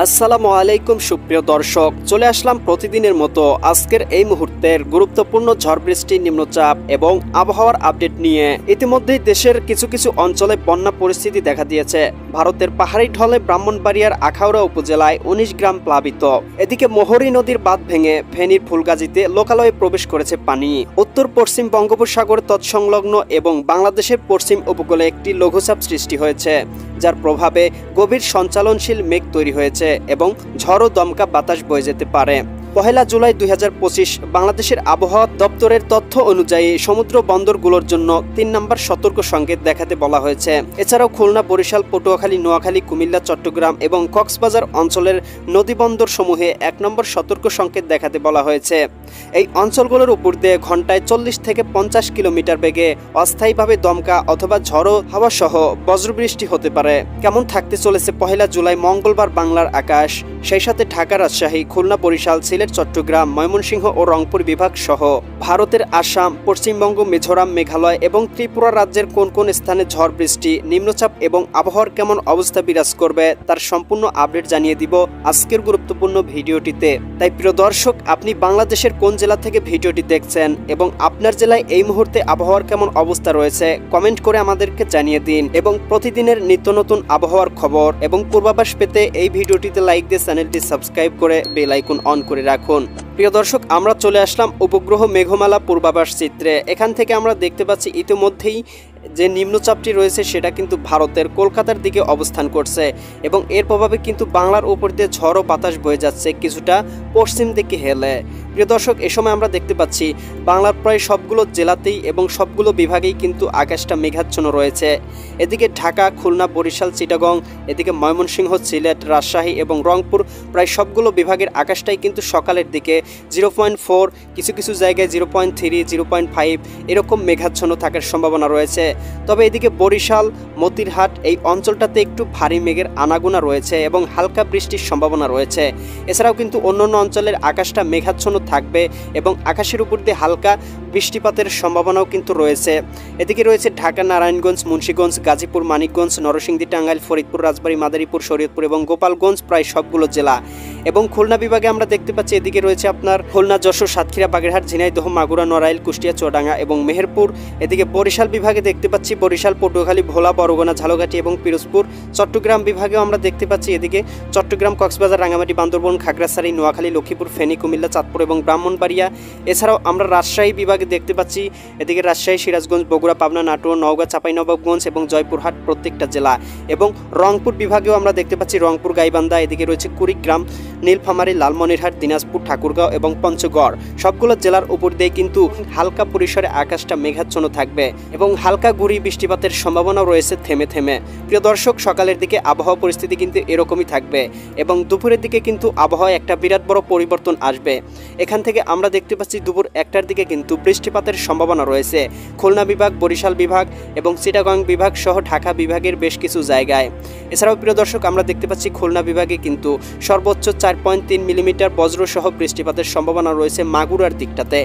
আসসালামু আলাইকুম সুপ্রিয় দর্শক, চলে আসলাম প্রতিদিনের মতো আজকের এই মুহূর্তের গুরুত্বপূর্ণ ঝড় বৃষ্টি, নিম্নচাপ এবং আবহাওয়ার আপডেট নিয়ে। ইতিমধ্যেই দেশের কিছু কিছু অঞ্চলে বন্যা পরিস্থিতি দেখা দিয়েছে। ভারতের পাহাড়ি ঢলে ব্রাহ্মণবাড়িয়ার আখাউড়া উপজেলায় ১৯ গ্রাম প্লাবিত। এদিকে মোহরী নদীর বাঁধ ভেঙে ফেনীর ফুলগাজীতে লোকালয়ে প্রবেশ করেছে পানি। উত্তর পশ্চিম বঙ্গোপসাগর তৎসংলগ্ন এবং বাংলাদেশের পশ্চিম উপকূলে একটি লঘুচাপ সৃষ্টি হয়েছে, যার প্রভাবে গভীর সঞ্চালনশীল মেঘ তৈরি হয়েছে এবং ঝড় ও দমকা বাতাস বয়ে যেতে পারে। ১ জুলাই ২০২৫ বাংলাদেশের আবহাওয়া দপ্তরের তথ্য অনুযায়ী সমুদ্র বন্দরগুলোর জন্য ৩ নম্বর সতর্ক সংকেত দেখাতে বলা হয়েছে। এছাড়াও খুলনা, বরিশাল, পটুয়াখালী, নোয়াখালী, কুমিল্লা, চট্টগ্রাম এবং কক্সবাজার অঞ্চলের নদীবন্দর সমূহে ১ নম্বর সতর্ক সংকেত দেখাতে বলা হয়েছে। এই অঞ্চলগুলোর উপর দিয়ে ঘন্টায় ৪০ থেকে ৫০ কিলোমিটার বেগে অস্থায়ীভাবে দমকা অথবা ঝড়ো হাওয়া সহ বজ্রবৃষ্টি হতে পারে। কেমন থাকতে চলেছে ১ জুলাই মঙ্গলবার বাংলার আকাশ, সেই সাথে ঢাকা, রাজশাহী, খুলনা, বরিশাল, সিলেট, চট্টগ্রাম, ময়মনসিংহ ও রংপুর বিভাগ সহ ভারতের আসাম, পশ্চিমবঙ্গ, মিজোরাম, মেঘালয় এবং ত্রিপুরা রাজ্যের কোন কোন স্থানে ঝড় বৃষ্টি, নিম্নচাপ এবং আবহাওয়ার কেমন অবস্থা বিরাজ করবে তার সম্পূর্ণ আপডেট জানিয়ে দিব আজকের গুরুত্বপূর্ণ ভিডিওটিতে। তাই প্রিয় দর্শক, আপনি বাংলাদেশের কোন জেলা থেকে ভিডিওটি দেখছেন এবং আপনার জেলায় এই মুহূর্তে আবহাওয়ার কেমন অবস্থা রয়েছে কমেন্ট করে আমাদেরকে জানিয়ে দিন। এবং প্রতিদিনের নিত্য নতুন আবহাওয়ার খবর এবং পূর্বাভাস পেতে এই ভিডিওটিতে লাইক দিয়ে চ্যানেলটি সাবস্ক্রাইব করে বেল আইকন অন করে রাখুন। প্রিয় দর্শক, আমরা চলে আসলাম উপগ্রহ মেঘমালা পূর্বাভাস চিত্রে। এখান থেকে আমরা দেখতে পাচ্ছি ইতিমধ্যেই যে নিম্নচাপটি রয়েছে সেটা কিন্তু ভারতের কলকাতার দিকে অবস্থান করছে এবং এর প্রভাবে কিন্তু বাংলার উপর দিয়ে ঝড়ো বাতাস বয়ে যাচ্ছে কিছুটা পশ্চিম দিকে হেলে। প্রিয় দর্শক, এ সময় আমরা দেখতে পাচ্ছি বাংলার প্রায় সবগুলো জেলাতেই এবং সবগুলো বিভাগেই কিন্তু আকাশটা মেঘাচ্ছন্ন রয়েছে। এদিকে ঢাকা, খুলনা, বরিশাল, চিটাগং, এদিকে ময়মনসিংহ, সিলেট, রাজশাহী এবং রংপুর প্রায় সবগুলো বিভাগের আকাশটাই কিন্তু সকালের দিকে 0.4, কিছু কিছু জায়গায় 0.3, 0.5 এরকম মেঘাচ্ছন্ন থাকার সম্ভাবনা রয়েছে। তবে এদিকে বরিশাল, মতিরহাট এই অঞ্চলটাতে একটু ভারী মেঘের আনাগোনা রয়েছে এবং হালকা বৃষ্টির সম্ভাবনা রয়েছে। এছাড়াও কিন্তু অন্যান্য অঞ্চলের আকাশটা মেঘাচ্ছন্ন থাকবে এবং আকাশের উপর দিয়ে হালকা বৃষ্টিপাতের সম্ভাবনাও কিন্তু রয়েছে। এদিকে রয়েছে ঢাকা, নারায়ণগঞ্জ, মুন্সিগঞ্জ, গাজীপুর, মানিকগঞ্জ, নরসিংদী, টাঙ্গাইল, ফরিদপুর, রাজবাড়ী, মাদারীপুর, শরীয়তপুর এবং গোপালগঞ্জ প্রায় সবগুলো জেলা। এবং খুলনা বিভাগে আমরা দেখতে পাচ্ছি এদিকে রয়েছে আপনার খুলনা, যশোর, সাতক্ষীরা, বাগেরহাট, ঝিনাইদহ, মাগুরা, নড়াইল, কুষ্টিয়া, চুয়াডাঙ্গা এবং মেহেরপুর। এদিকে বরিশাল বিভাগে দেখতে পাচ্ছি বরিশাল, পটুয়াখালী, ভোলা, বরগুনা, ঝালকাঠি এবং পিরোজপুর। চট্টগ্রাম বিভাগেও আমরা দেখতে পাচ্ছি এদিকে চট্টগ্রাম, কক্সবাজার, রাঙ্গামাটি, বান্দরবান, খাগড়াছড়ি, নোয়াখালী, লক্ষ্মীপুর, ফেনী, কুমিল্লা, চাঁদপুর এবং ব্রাহ্মণবাড়িয়া। এছাড়াও আমরা রাজশাহী বিভাগে দেখতে পাচ্ছি এদিকে রাজশাহী, সিরাজগঞ্জ, বগুড়া, পাবনা, নাটোর, নওগাঁ, চাঁপাইনবাবগঞ্জ এবং জয়পুরহাট প্রত্যেকটা জেলা। এবং রংপুর বিভাগেও আমরা দেখতে পাচ্ছি রংপুর, গাইবান্ধা, এদিকে রয়েছে কুড়িগ্রাম, নীলফামারী, লালমনিরহাট, দিনাজপুর, ঠাকুরগাঁও এবং পঞ্চগড় সবগুলো জেলার উপর দিয়ে কিন্তু হালকা পরিসরে আকাশটা মেঘাচ্ছন্ন থাকবে এবং হালকা গুঁড়ি বৃষ্টিপাতের সম্ভাবনা রয়েছে থেমে থেমে। প্রিয় দর্শক, সকালের দিকে আবহাওয়া পরিস্থিতি কিন্তু এরকমই থাকবে এবং দুপুরের দিকে কিন্তু আবহাওয়া একটা বিরাট বড় পরিবর্তন আসবে। এখান থেকে আমরা দেখতে পাচ্ছি দুপুর 1টার দিকে কিন্তু বৃষ্টিপাতের সম্ভাবনা রয়েছে খুলনা বিভাগ, বরিশাল বিভাগ এবং চিটাগং বিভাগ সহ ঢাকা বিভাগের বেশ কিছু জায়গায়। এছাড়াও প্রিয় দর্শক, আমরা দেখতে পাচ্ছি খুলনা বিভাগে কিন্তু সর্বোচ্চ 4.3 মিলিমিটার বজ্রসহ বৃষ্টিপাতের সম্ভাবনা রয়েছে মাগুরার দিকটাতে।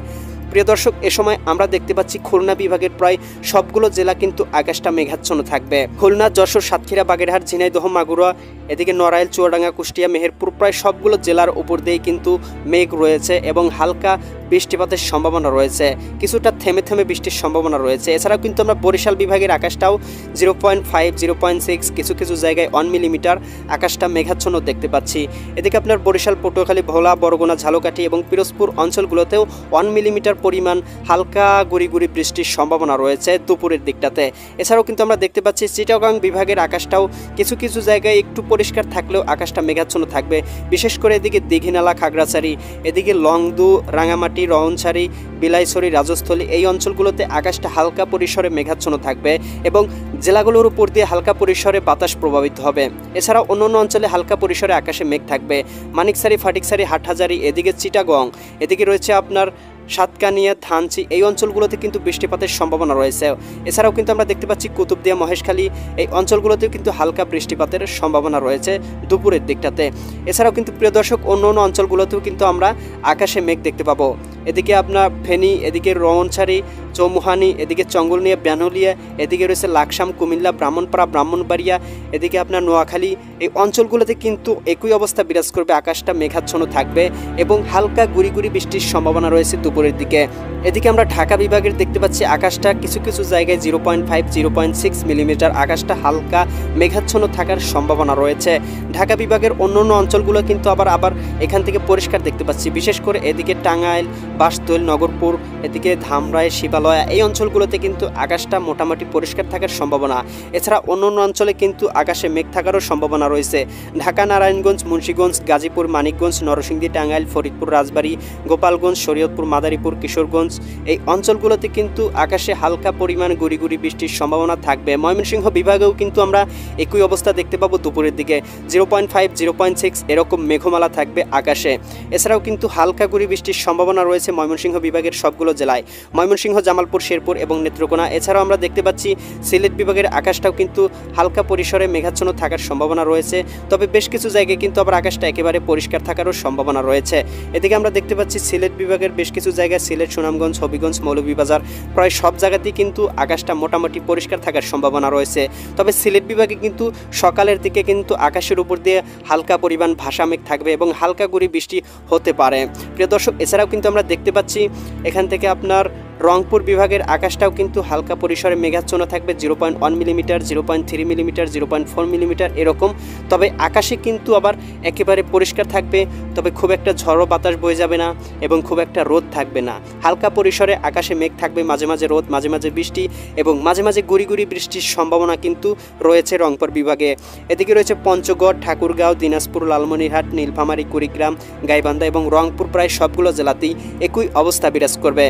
প্রিয় দর্শক, এ সময় আমরা দেখতে পাচ্ছি খুলনা বিভাগের প্রায় সবগুলো জেলা কিন্তু আকাশটা মেঘাচ্ছন্ন থাকবে। খুলনা, যশোর, সাতক্ষীরা, বাগেরহাট, ঝিনাইদহ, মাগুরা, এদিকে নড়াইল, চুয়াডাঙ্গা, কুষ্টিয়া, মেহেরপুর প্রায় সবগুলো জেলার উপর দিয়েই কিন্তু মেঘ রয়েছে এবং হালকা বৃষ্টিপাতের সম্ভাবনা রয়েছে, কিছুটা থেমে থেমে বৃষ্টির সম্ভাবনা রয়েছে। এছাড়াও কিন্তু আমরা বরিশাল বিভাগের আকাশটাও 0.5, 0.6, কিছু কিছু জায়গায় 1 মিলিমিটার আকাশটা মেঘাচ্ছন্ন দেখতে পাচ্ছি। এদিকে আপনার বরিশাল, পটুয়াখালী, ভোলা, বরগুনা, ঝালকাঠি এবং পিরোজপুর অঞ্চলগুলোতেও 1 মিলিমিটার পরিমাণ হালকা গুড়ি গুড়ি বৃষ্টির সম্ভাবনা রয়েছে দুপুরের দিকটাতে। এছাড়াও কিন্তু আমরা দেখতে পাচ্ছি চিটাগং বিভাগের আকাশটাও কিছু কিছু জায়গায় একটু পরিষ্কার থাকলেও আকাশটা মেঘাচ্ছন্ন থাকবে, বিশেষ করে এদিকে দীঘিনালা, খাগড়াছড়ি, এদিকে লংদু, রাঙামাটি, রহনছড়ি, বিলাইছড়ি, রাজস্থলী এই অঞ্চলগুলোতে আকাশটা হালকা পরিসরে মেঘাচ্ছন্ন থাকবে এবং জেলাগুলোর উপর দিয়ে হালকা পরিসরে বাতাস প্রভাবিত হবে। এছাড়াও অন্যান্য অঞ্চলে হালকা পরিসরে আকাশে মেঘ থাকবে মানিকছড়ি, ফাটিকছড়ি, হাটহাজারী, এদিকে চিটাগং, এদিকে রয়েছে আপনার সাতকানিয়া, থানচি এই অঞ্চলগুলোতে কিন্তু বৃষ্টিপাতের সম্ভাবনা রয়েছে। এছাড়াও কিন্তু আমরা দেখতে পাচ্ছি কুতুবদিয়া, মহেশখালী এই অঞ্চলগুলোতেও কিন্তু হালকা বৃষ্টিপাতের সম্ভাবনা রয়েছে দুপুরের দিকটাতে। এছাড়াও কিন্তু প্রিয় দর্শক, অন্য অন্য অঞ্চলগুলোতেও কিন্তু আমরা আকাশে মেঘ দেখতে পাবো। এদিকে আপনার ফেনী, এদিকে রহনছড়ি, চৌমুহানি, এদিকে চঙ্গলনিয়া, ব্যানলিয়া, এদিকে রয়েছে লাকসাম, কুমিল্লা, ব্রাহ্মণপাড়া, ব্রাহ্মণবাড়িয়া, এদিকে আপনার নোয়াখালী, এই অঞ্চলগুলোতে কিন্তু একই অবস্থা বিরাজ করবে। আকাশটা মেঘাচ্ছন্ন থাকবে এবং হালকা গুড়ি গুড়ি বৃষ্টির সম্ভাবনা রয়েছে দুপুরের দিকে। এদিকে আমরা ঢাকা বিভাগের দেখতে পাচ্ছি আকাশটা কিছু কিছু জায়গায় 0.5, 0.6 মিলিমিটার আকাশটা হালকা মেঘাচ্ছন্ন থাকার সম্ভাবনা রয়েছে। ঢাকা বিভাগের অন্যান্য অঞ্চলগুলো কিন্তু আবার এখান থেকে পরিষ্কার দেখতে পাচ্ছি। বিশেষ করে এদিকে টাঙ্গাইল, বাসতৈল, নগরপুর, এদিকে ধামরাই, শিবালয়া, এই অঞ্চলগুলোতে কিন্তু আকাশটা মোটামুটি পরিষ্কার থাকার সম্ভাবনা। এছাড়া অন্যান্য অঞ্চলে কিন্তু আকাশে মেঘ থাকারও সম্ভাবনা রয়েছে। ঢাকা, নারায়ণগঞ্জ, মুন্সিগঞ্জ, গাজীপুর, মানিকগঞ্জ, নরসিংদী, টাঙ্গাইল, ফরিদপুর, রাজবাড়ী, গোপালগঞ্জ, শরীয়তপুর, মাদারীপুর, কিশোরগঞ্জ, এই অঞ্চলগুলোতে কিন্তু আকাশে হালকা পরিমাণ গুড়ি গুড়ি বৃষ্টির সম্ভাবনা থাকবে। ময়মনসিংহ বিভাগেও কিন্তু আমরা একই অবস্থা দেখতে পাবো দুপুরের দিকে 0.5, 0.6 এরকম মেঘমালা থাকবে আকাশে। এছাড়াও কিন্তু হালকা গুড়ি বৃষ্টির সম্ভাবনা রয়েছে ময়মনসিংহ বিভাগের সবগুলো জেলায়, ময়মনসিংহ, জামালপুর, শেরপুর এবং নেত্রকোনা। এছাড়াও আমরা দেখতে পাচ্ছি সিলেট বিভাগের আকাশটাও কিন্তু হালকা পরিসরে মেঘাচ্ছন্ন থাকার সম্ভাবনা রয়েছে। তবে বেশ কিছু জায়গায় কিন্তু আবার আকাশটা একেবারে পরিষ্কার থাকারও সম্ভাবনা রয়েছে। এদিকে আমরা দেখতে পাচ্ছি সিলেট বিভাগের বেশ কিছু জায়গায়, সিলেট, সুনামগঞ্জ, হবিগঞ্জ, মৌলভীবাজার, প্রায় সব জায়গাতেই কিন্তু আকাশটা মোটামুটি পরিষ্কার থাকার সম্ভাবনা রয়েছে। তবে সিলেট বিভাগে কিন্তু সকালের দিকে কিন্তু আকাশের উপর দিয়ে হালকা পরিমাণ ভাসা মেঘ থাকবে এবং হালকা গুড়ি বৃষ্টি হতে পারে। প্রিয় দর্শক, এছাড়াও কিন্তু আমরা দেখতে পাচ্ছি এখান থেকে আপনার রংপুর বিভাগের আকাশটাও কিন্তু হালকা পরিসরে মেঘাচ্ছন্ন থাকবে 0.1 মিলিমিটার, 0.3 মিলিমিটার, 0.4 মিলিমিটার এরকম। তবে আকাশে কিন্তু আবার একেবারে পরিষ্কার থাকবে, তবে খুব একটা ঝড়ো বাতাস বয়ে যাবে না এবং খুব একটা রোদ থাকবে না। হালকা পরিসরে আকাশে মেঘ থাকবে, মাঝে মাঝে রোদ, মাঝে মাঝে বৃষ্টি এবং মাঝে মাঝে গুড়ি গুড়ি বৃষ্টির সম্ভাবনা কিন্তু রয়েছে রংপুর বিভাগে। এদিকে রয়েছে পঞ্চগড়, ঠাকুরগাঁও, দিনাজপুর, লালমনিরহাট, নীলফামারী, কুড়িগ্রাম, গাইবান্ধা এবং রংপুর, প্রায় সবগুলো জেলাতেই একই অবস্থা বিরাজ করবে।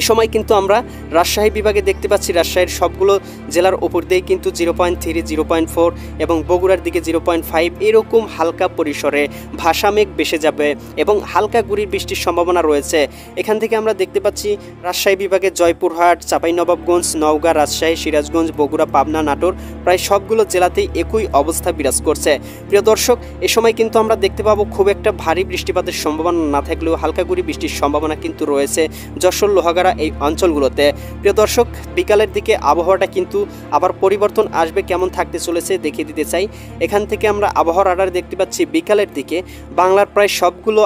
এ সময় কিন্তু আমরা রাজশাহী বিভাগে দেখতে পাচ্ছি রাজশাহীর সবগুলো জেলার ওপর দিয়ে কিন্তু 0.3, 0.4 এবং বগুড়ার দিকে 0.5 এরকম হালকা পরিসরে ভাসা মেঘ ভেসে যাবে এবং হালকা গুড়ির বৃষ্টির সম্ভাবনা রয়েছে। এখান থেকে আমরা দেখতে পাচ্ছি রাজশাহী বিভাগে জয়পুরহাট, চাঁপাইনবাবগঞ্জ, নওগাঁ, রাজশাহী, সিরাজগঞ্জ, বগুড়া, পাবনা, নাটোর, প্রায় সবগুলো জেলাতেই একই অবস্থা বিরাজ করছে। প্রিয় দর্শক, এ সময় কিন্তু আমরা দেখতে পাবো খুব একটা ভারী বৃষ্টিপাতের সম্ভাবনা না থাকলেও হালকা গুড়ি বৃষ্টির সম্ভাবনা কিন্তু রয়েছে যশোর, লোহাগাড়া, এই অঞ্চলগুলোতে। প্রিয় দর্শক, বিকালের দিকে আবহাওয়াটা কিন্তু আবার পরিবর্তন আসবে, কেমন থাকতে চলেছে দেখিয়ে দিতে চাই। এখান থেকে আমরা আবহাওয়ার রাডার দেখতে পাচ্ছি বিকালের দিকে বাংলার প্রায় সবগুলো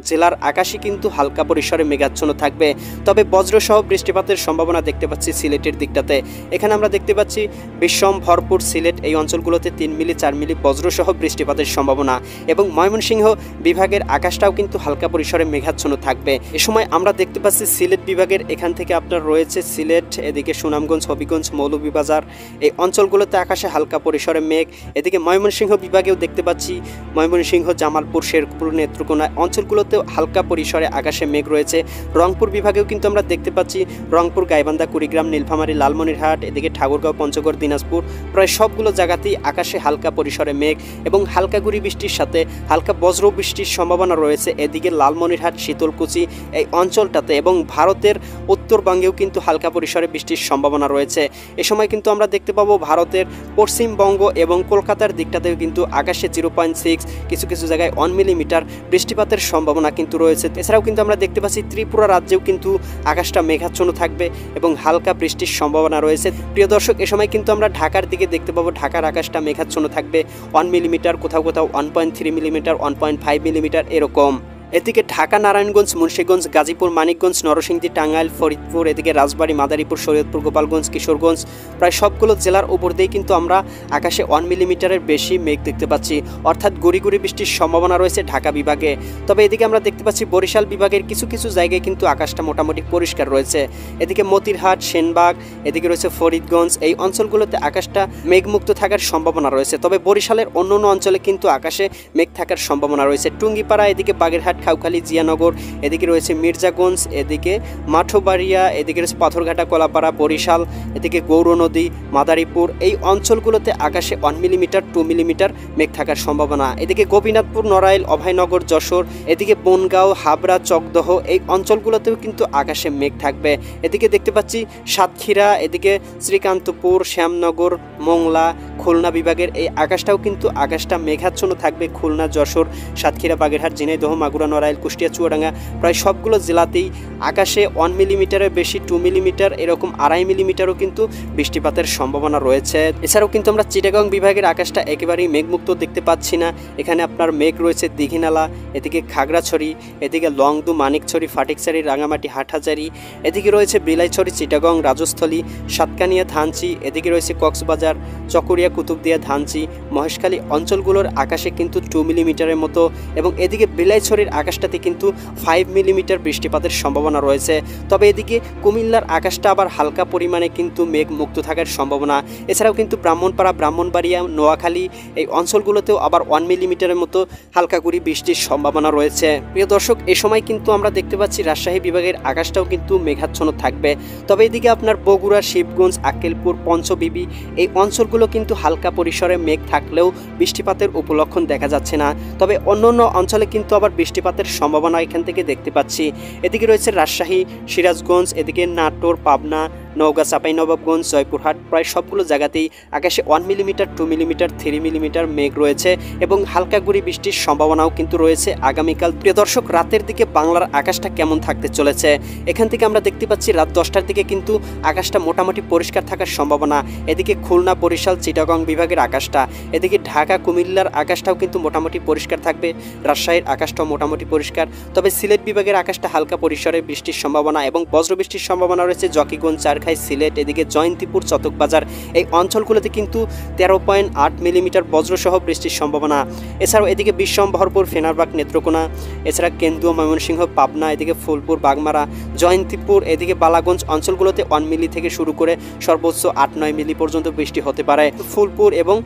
জেলার আকাশই কিন্তু হালকা পরিসরে মেঘাচ্ছন্ন থাকবে। তবে বজ্রসহ বৃষ্টিপাতের সম্ভাবনা দেখতে পাচ্ছি সিলেটের দিকটাতে। এখানে আমরা দেখতে পাচ্ছি বিষম ভরপুর সিলেট, এই অঞ্চলগুলোতে 3 মিলি 4 মিলি বজ্রসহ বৃষ্টিপাতের সম্ভাবনা এবং ময়মনসিংহ বিভাগের আকাশটাও কিন্তু হালকা পরিসরে মেঘাচ্ছন্ন থাকবে। এ সময় আমরা দেখতে পাচ্ছি সিলেট বিভাগের এখান থেকে আপনার রয়েছে সিলেট, এদিকে সুনামগঞ্জ, হবিগঞ্জ, মৌলভীবাজার, এই অঞ্চলগুলোতে আকাশে হালকা পরিসরে মেঘ। এদিকে ময়মনসিংহ বিভাগেও দেখতে পাচ্ছি ময়মনসিংহ, জামালপুর, শেরপুর, নেত্রকোনা অঞ্চলগুলোতেও হালকা পরিসরে আকাশে মেঘ রয়েছে। রংপুর বিভাগেও কিন্তু আমরা দেখতে পাচ্ছি রংপুর, গাইবান্ধা, কুড়িগ্রাম, নীলফামারী, লালমনিরহাট, এদিকে ঠাকুরগাঁও, পঞ্চগড়, দিনাজপুর, প্রায় সবগুলো জায়গাতেই আকাশে হালকা পরিসরে মেঘ এবং হালকা গুড়ি বৃষ্টির সাথে হালকা বজ্র বৃষ্টির সম্ভাবনা রয়েছে। এদিকে লালমনিরহাট, শীতলকুচি এই অঞ্চলটাতে এবং ভারতের উত্তরবঙ্গেও কিন্তু হালকা পরিসরে বৃষ্টির সম্ভাবনা রয়েছে। এ সময় কিন্তু আমরা দেখতে পাবো ভারতের পশ্চিমবঙ্গ এবং কলকাতার দিকটাতেও কিন্তু আকাশে 0.6, কিছু কিছু জায়গায় 1 মিলিমিটার বৃষ্টিপাতের সম্ভাবনা কিন্তু রয়েছে। এছাড়াও কিন্তু আমরা দেখতে পাচ্ছি ত্রিপুরা রাজ্যেও কিন্তু আকাশটা মেঘাচ্ছন্ন থাকবে এবং হালকা বৃষ্টির সম্ভাবনা রয়েছে। প্রিয় দর্শক, এ সময় কিন্তু আমরা ঢাকার দিকে দেখতে পাবো ঢাকার আকাশটা মেঘাচ্ছন্ন থাকবে 1 মিলিমিটার, কোথাও কোথাও 1.3 মিলিমিটার, 1.5 মিলিমিটার এরকম। এদিকে ঢাকা, নারায়ণগঞ্জ, মুন্সিগঞ্জ, গাজীপুর, মানিকগঞ্জ, নরসিংদী, টাঙ্গাইল, ফরিদপুর, এদিকে রাজবাড়ী, মাদারীপুর, শরীয়তপুর, গোপালগঞ্জ, কিশোরগঞ্জ, প্রায় সবগুলো জেলার উপর দিয়েই কিন্তু আমরা আকাশে 1 মিলিমিটারের বেশি মেঘ দেখতে পাচ্ছি, অর্থাৎ গুড়ি গুড়ি বৃষ্টির সম্ভাবনা রয়েছে ঢাকা বিভাগে। তবে এদিকে আমরা দেখতে পাচ্ছি বরিশাল বিভাগের কিছু কিছু জায়গায় কিন্তু আকাশটা মোটামুটি পরিষ্কার রয়েছে। এদিকে মতিরহাট, সেনবাগ, এদিকে রয়েছে ফরিদগঞ্জ, এই অঞ্চলগুলোতে আকাশটা মেঘমুক্ত থাকার সম্ভাবনা রয়েছে। তবে বরিশালের অন্য অন্য অঞ্চলে কিন্তু আকাশে মেঘ থাকার সম্ভাবনা রয়েছে। টুঙ্গিপাড়া, এদিকে বাগেরহাট, খাউখালী, জিয়ানগর, এদিকে রয়েছে মির্জাগঞ্জ, এদিকে মাঠবাড়িয়া, এদিকে রয়েছে পাথরঘাটা, কলাপাড়া, বরিশাল, এদিকে গৌর নদী, মাদারীপুর, এই অঞ্চলগুলোতে আকাশে 1 মিলিমিটার 2 মিলিমিটার মেঘ থাকার সম্ভাবনা। এদিকে গোপীনাথপুর, নড়াইল, অভয়নগর, যশোর, এদিকে বনগাঁও, হাবড়া, চকদহ, এই অঞ্চলগুলোতেও কিন্তু আকাশে মেঘ থাকবে। এদিকে দেখতে পাচ্ছি সাতক্ষীরা, এদিকে শ্রীকান্তপুর, শ্যামনগর, মোংলা, খুলনা বিভাগের এই আকাশটাও কিন্তু আকাশটা মেঘাচ্ছন্ন থাকবে। খুলনা, যশোর, সাতক্ষীরা, বাগেরহাট, ঝিনাইদহ, মাগুরা, নড়াইল, কুষ্টিয়া, চুয়াডাঙ্গা প্রায় সবগুলো জেলাতেই আকাশে 1 মিলিমিটারের বেশি, 2 মিলিমিটার, এরকম 2.5 মিলিমিটারও কিন্তু বৃষ্টিপাতের সম্ভাবনা রয়েছে। এছাড়াও কিন্তু আমরা চিটাগং বিভাগের আকাশটা একেবারেই মেঘমুক্ত দেখতে পাচ্ছি না। এখানে আপনার মেঘ রয়েছে দীঘিনালা, এদিকে খাগড়াছড়ি, এদিকে লংদু, মানিকছড়ি, ফাটিকছড়ি, রাঙামাটি, হাটহাজারি, এদিকে রয়েছে বিলাইছড়ি, চিটাগং, রাজস্থলী, সাতকানিয়া, ধানচি, এদিকে রয়েছে কক্সবাজার, চকরিয়া, কুতুবদিয়া, ধানচি, মহেশখালী অঞ্চলগুলোর আকাশে কিন্তু 2 মিলিমিটারের মতো, এবং এদিকে বিলাইছড়ির আকাশটাতে কিন্তু 5 মিলিমিটার বৃষ্টিপাতের সম্ভাবনা রয়েছে। তবে এদিকে কুমিল্লার আকাশটা আবার হালকা পরিমাণে কিন্তু মেঘ মুক্ত থাকার সম্ভাবনা। এছাড়াও কিন্তু ব্রাহ্মণপাড়া, ব্রাহ্মণবাড়িয়া, নোয়াখালী এই অঞ্চলগুলোতেও আবার 1 মিলিমিটারের মতো হালকা করে বৃষ্টির সম্ভাবনা রয়েছে। প্রিয় দর্শক, এ সময় কিন্তু আমরা দেখতে পাচ্ছি রাজশাহী বিভাগের আকাশটাও কিন্তু মেঘাচ্ছন্ন থাকবে। তবে এদিকে আপনার বগুড়া, শিবগঞ্জ, আক্কেলপুর, পঞ্চবিবি এই অঞ্চলগুলো কিন্তু হালকা পরিসরে মেঘ থাকলেও বৃষ্টিপাতের উপলক্ষণ দেখা যাচ্ছে না। তবে অন্যান্য অঞ্চলে কিন্তু আবার বৃষ্টিপাতের সম্ভাবনা এখান থেকে দেখতে পাচ্ছি। এদিকে রয়েছে রাজশাহী, সিরাজগঞ্জ, এদিকে নাটোর, পাবনা, নওগাঁ, চাঁপাইনবাবগঞ্জ, জয়পুরহাট প্রায় সবগুলো জায়গাতেই আকাশে 1 মিলিমিটার, 2 মিলিমিটার, 3 মিলিমিটার মেঘ রয়েছে এবং হালকা গুঁড়ি বৃষ্টির সম্ভাবনাও কিন্তু রয়েছে আগামীকাল। প্রিয় দর্শক, রাতের দিকে বাংলার আকাশটা কেমন থাকতে চলেছে এখান থেকে আমরা দেখতে পাচ্ছি রাত 10টার দিকে কিন্তু আকাশটা মোটামুটি পরিষ্কার থাকার সম্ভাবনা। এদিকে খুলনা, বরিশাল, চিটাগং বিভাগের আকাশটা, এদিকে ঢাকা, কুমিল্লার আকাশটাও কিন্তু মোটামুটি পরিষ্কার থাকবে। রাজশাহীর আকাশটাও মোটামুটি পরিষ্কার। তবে সিলেট বিভাগের আকাশটা হালকা পরিসরে বৃষ্টির সম্ভাবনা এবং বজ্রবৃষ্টির সম্ভাবনা রয়েছে জকিগঞ্জ, সিলেট, এদিকে জয়ন্তীপুর, চতকবাজার এই অঞ্চলগুলোতে কিন্তু 13.8 মিলিমিটার বজ্রসহ বৃষ্টির সম্ভাবনা। এছাড়াও এদিকে বিশ্বম্ভরপুর, ফেনারবাগ, নেত্রকোনা, এছাড়া কেন্দুয়া, ময়মনসিংহ, পাবনা, এদিকে ফুলপুর, বাগমারা, জয়ন্তীপুর, এদিকে বালাগঞ্জ অঞ্চলগুলোতে 1 মিলি থেকে শুরু করে সর্বোচ্চ 8-9 মিলি পর্যন্ত বৃষ্টি হতে পারে। ফুলপুর এবং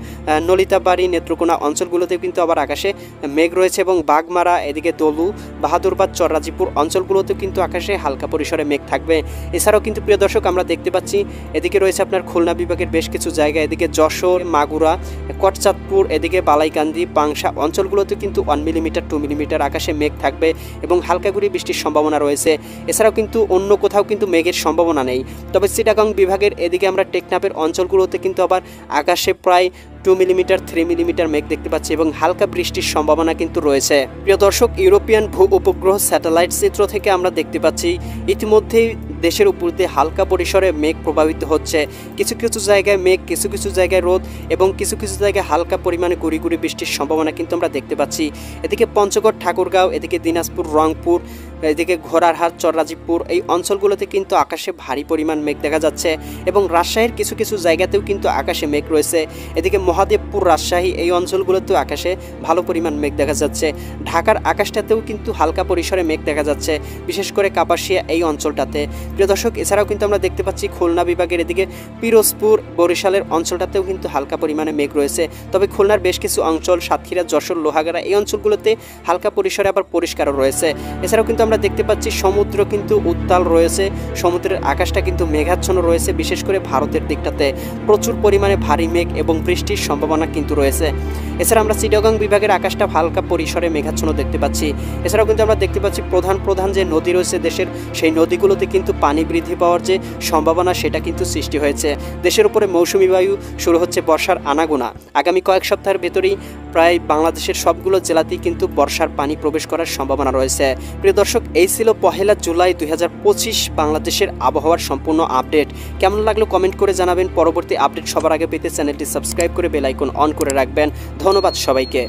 নলিতাবাড়ি, নেত্রকোনা অঞ্চলগুলোতে কিন্তু আবার আকাশে মেঘ রয়েছে এবং বাগমারা, এদিকে দলু, বাহাদুরবাদ, চররাজিপুর অঞ্চলগুলোতেও কিন্তু আকাশে হালকা পরিসরে মেঘ থাকবে। এছাড়াও কিন্তু প্রিয় দর্শক আমরা দেখতে পাচ্ছি এদিকে রয়েছে আপনার খুলনা বিভাগের বেশ কিছু জায়গা, এদিকে যশোর, মাগুরা, কটচাঁদপুর, এদিকে বালাইকান্দি, পাংশা অঞ্চলগুলোতে কিন্তু 1 মিলিমিটার, 2 মিলিমিটার আকাশে মেঘ থাকবে এবং হালকা গুঁড়ি বৃষ্টির সম্ভাবনা রয়েছে। এছাড়াও কিন্তু অন্য কোথাও কিন্তু মেঘের সম্ভাবনা নেই। তবে চিটাগং বিভাগের এদিকে আমরা টেকনাফের অঞ্চলগুলোতে কিন্তু আবার আকাশে প্রায় 2 মিলিমিটার, 3 মিলিমিটার মেঘ দেখতে পাচ্ছি এবং হালকা বৃষ্টির সম্ভাবনা কিন্তু রয়েছে। প্রিয় দর্শক, ইউরোপিয়ান ভূ উপগ্রহ স্যাটেলাইট চিত্র থেকে আমরা দেখতে পাচ্ছি ইতিমধ্যেই দেশের উপর দিয়ে হালকা পরিসরে মেঘ প্রভাবিত হচ্ছে। কিছু কিছু জায়গায় মেঘ, কিছু কিছু জায়গায় রোদ এবং কিছু কিছু জায়গায় হালকা পরিমাণে গুঁড়ি গুঁড়ি বৃষ্টির সম্ভাবনা কিন্তু আমরা দেখতে পাচ্ছি। এদিকে পঞ্চগড়, ঠাকুরগাঁও, এদিকে দিনাজপুর, রংপুর, এদিকে ঘোড়ারহাট, চররাজিপুর এই অঞ্চলগুলোতে কিন্তু আকাশে ভারী পরিমাণ মেঘ দেখা যাচ্ছে এবং রাজশাহীর কিছু কিছু জায়গাতেও কিন্তু আকাশে মেঘ রয়েছে। এদিকে মহাদেবপুর, রাজশাহী এই অঞ্চলগুলোতেও আকাশে ভালো পরিমাণ মেঘ দেখা যাচ্ছে। ঢাকার আকাশটাতেও কিন্তু হালকা পরিসরে মেঘ দেখা যাচ্ছে, বিশেষ করে কাপাসিয়া এই অঞ্চলটাতে। প্রিয় দর্শক, এছাড়াও কিন্তু আমরা দেখতে পাচ্ছি খুলনা বিভাগের এদিকে পিরোজপুর, বরিশালের অঞ্চলটাতেও কিন্তু হালকা পরিমাণে মেঘ রয়েছে। তবে খুলনার বেশ কিছু অঞ্চল, সাতক্ষীরা, যশোর, লোহাগাড়া এই অঞ্চলগুলোতে হালকা পরিসরে আবার পরিষ্কারও রয়েছে। এছাড়াও কিন্তু আমরা দেখতে পাচ্ছি সমুদ্র কিন্তু উত্তাল রয়েছে, সমুদ্রের আকাশটা কিন্তু মেঘাচ্ছন্ন রয়েছে। বিশেষ করে ভারতের দিকটাতে প্রচুর পরিমাণে ভারী মেঘ এবং বৃষ্টির সম্ভাবনা কিন্তু রয়েছে। এছাড়া আমরা চিটাগং বিভাগের আকাশটা হালকা পরিসরে মেঘাচ্ছন্ন দেখতে পাচ্ছি। এছাড়াও কিন্তু আমরা দেখতে পাচ্ছি প্রধান যে নদী রয়েছে দেশের, সেই নদীগুলোতে কিন্তু পানি বৃদ্ধি পাওয়ার যে সম্ভাবনা সেটা কিন্তু সৃষ্টি হয়েছে। দেশের উপরে মৌসুমি বায়ু শুরু হচ্ছে বর্ষার আনাগোনা। আগামী কয়েক সপ্তাহের ভেতরেই প্রায় বাংলাদেশের সবগুলো জেলাতেই কিন্তু বর্ষার পানি প্রবেশ করার সম্ভাবনা রয়েছে। প্রিয় দর্শক, এই ছিল 1 জুলাই 2025 বাংলাদেশের আবহাওয়ার সম্পূর্ণ আপডেট। কেমন লাগলো কমেন্ট করে জানাবেন। পরবর্তী আপডেট সবার আগে পেতে চ্যানেলটি সাবস্ক্রাইব করে বেল আইকন অন করে রাখবেন। ধন্যবাদ সবাইকে।